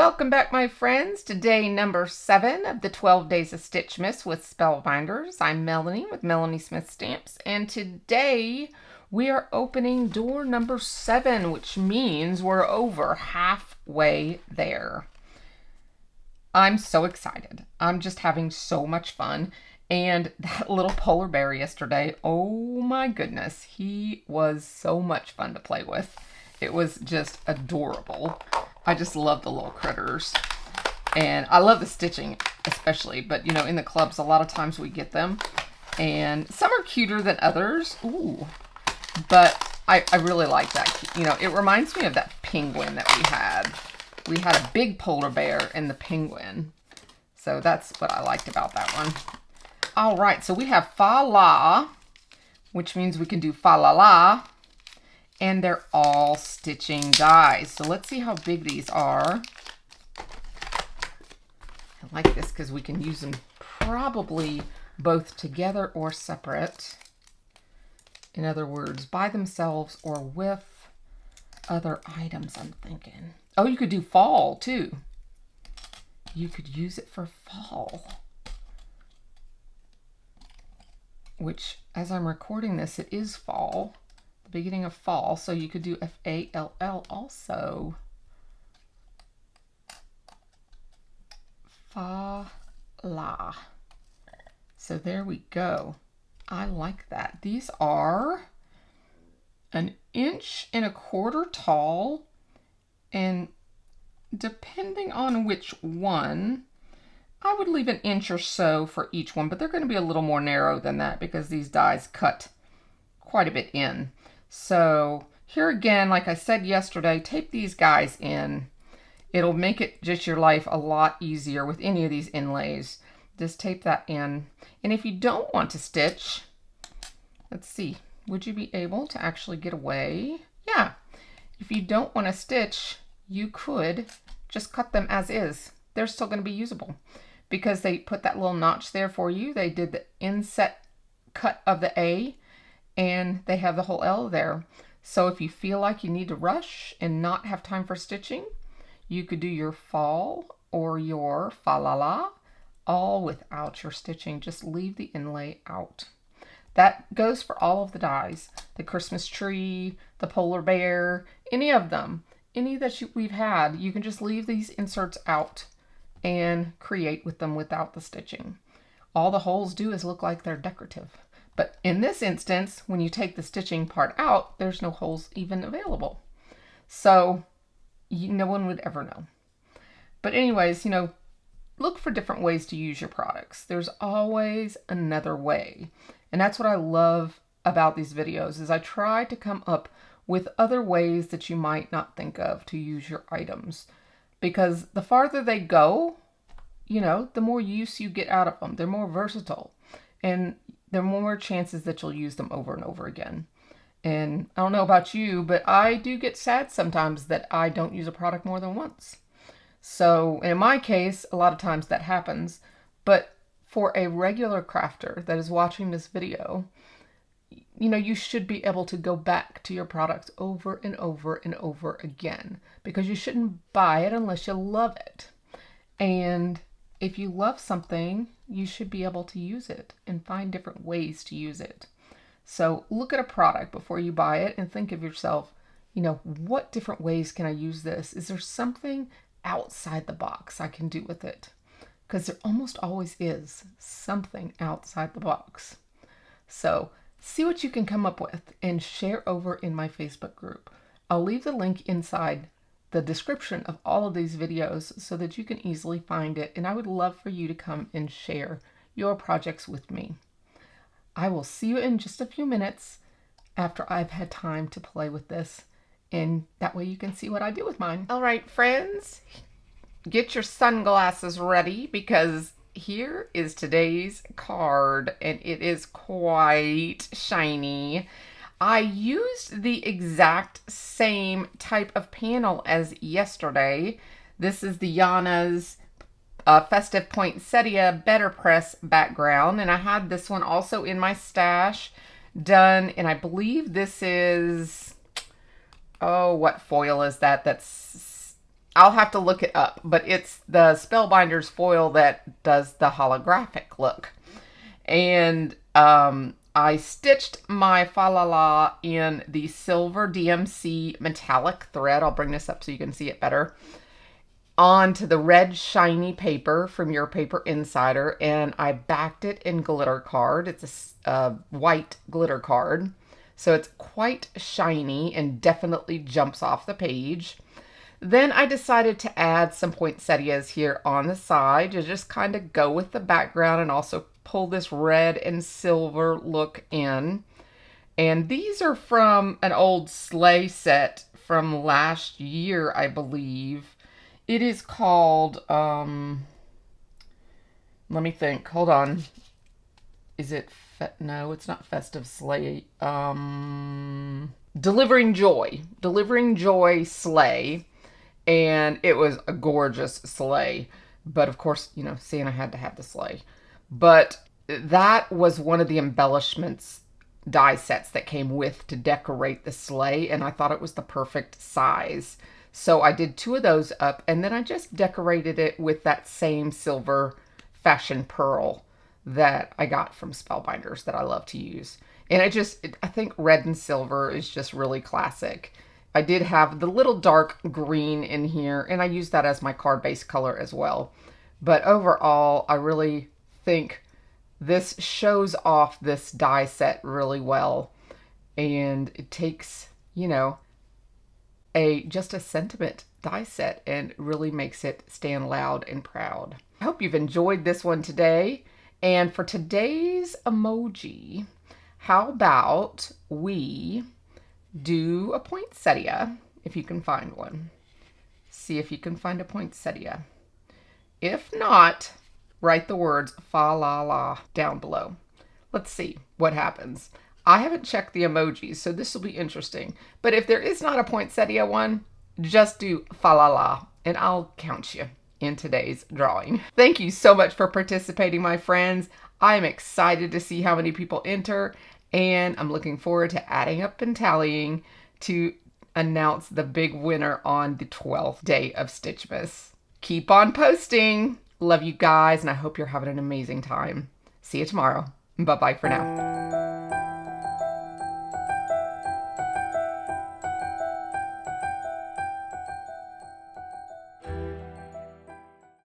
Welcome back, my friends, to day number 7 of the 12 Days of Stitchmas with Spellbinders. I'm Melanie with Melanie Smith Stamps, and today we are opening door number 7, which means we're over halfway there. I'm so excited. I'm just having so much fun. And that little polar bear yesterday, oh my goodness, he was so much fun to play with. It was just adorable. I just love the little critters. And I love the stitching especially, but you know, in the clubs, a lot of times we get them. And some are cuter than others. Ooh. But I really like that. You know, it reminds me of that penguin that we had. We had a big polar bear and the penguin. So that's what I liked about that one. All right, so we have fa la, which means we can do fa la la. And they're all stitching dies. So let's see how big these are. I like this because we can use them probably both together or separate. In other words, by themselves or with other items, I'm thinking. Oh, you could do fall too. You could use it for fall. Which, as I'm recording this, it is fall. Beginning of fall, so you could do F-A-L-L also. Fa la. So there we go. I like that. These are 1.25 inches tall, and depending on which one, I would leave 1 inch or so for each one, but they're going to be a little more narrow than that because these dies cut quite a bit in. So here again, like I said yesterday, tape these guys in. It'll make it just your life a lot easier with any of these inlays. Just tape that in. And if you don't want to stitch, let's see, would you be able to actually get away? Yeah. If you don't want to stitch, you could just cut them as is. They're still going to be usable because they put that little notch there for you. They did the inset cut of the A, and they have the whole L there. So if you feel like you need to rush and not have time for stitching, you could do your fall or your fa la la all without your stitching. Just leave the inlay out. That goes for all of the dies. The Christmas tree, the polar bear, any of them. Any that we've had, you can just leave these inserts out and create with them without the stitching. All the holes do is look like they're decorative. But in this instance, when you take the stitching part out, there's no holes even available. So no one would ever know. But anyways, you know, look for different ways to use your products. There's always another way. And that's what I love about these videos is I try to come up with other ways that you might not think of to use your items. Because the farther they go, you know, the more use you get out of them. They're more versatile. And there are more chances that you'll use them over and over again. And I don't know about you, but I do get sad sometimes that I don't use a product more than once. So in my case, a lot of times that happens. But for a regular crafter that is watching this video, you know, you should be able to go back to your products over and over and over again. Because you shouldn't buy it unless you love it. And if you love something, you should be able to use it and find different ways to use it. So look at a product before you buy it and think of yourself, you know, what different ways can I use this? Is there something outside the box I can do with it? Because there almost always is something outside the box. So see what you can come up with and share over in my Facebook group. I'll leave the link inside the description of all of these videos so that you can easily find it, and I would love for you to come and share your projects with me. I will see you in just a few minutes after I've had time to play with this, and that way you can see what I do with mine. All right, friends, get your sunglasses ready because here is today's card, and it is quite shiny. I used the exact same type of panel as yesterday. This is the Yana's Festive Poinsettia Better Press background, and I had this one also in my stash done, and I believe this is, oh, what foil is that? That's I'll have to look it up, but it's the Spellbinders foil that does the holographic look. And I stitched my fa la la in the silver DMC metallic thread. I'll bring this up so you can see it better. Onto the red shiny paper from Your Paper Insider, and I backed it in glitter card. It's a white glitter card, so it's quite shiny and definitely jumps off the page. Then I decided to add some poinsettias here on the side to just kind of go with the background and also pull this red and silver look in. And these are from an old sleigh set from last year, I believe. It is called, let me think, hold on. Is it, no, it's not Festive Sleigh. Delivering Joy sleigh. And it was a gorgeous sleigh. But of course, you know, Santa had to have the sleigh. But that was one of the embellishments die sets that came with to decorate the sleigh. And I thought it was the perfect size. So I did 2 of those up, and then I just decorated it with that same silver fashion pearl that I got from Spellbinders that I love to use. And I think red and silver is just really classic. I did have the little dark green in here, and I used that as my card base color as well. But overall, I really think this shows off this die set really well. And it takes, you know, just a sentiment die set and really makes it stand loud and proud. I hope you've enjoyed this one today. And for today's emoji, how about we do a poinsettia, if you can find one. See if you can find a poinsettia. If not, write the words fa la la down below. Let's see what happens. I haven't checked the emojis, so this will be interesting. But if there is not a poinsettia one, just do fa la la, and I'll count you in today's drawing. Thank you so much for participating, my friends. I'm excited to see how many people enter, and I'm looking forward to adding up and tallying to announce the big winner on the 12th day of Stitchmas. Keep on posting. Love you guys, and I hope you're having an amazing time. See you tomorrow. Bye-bye for now.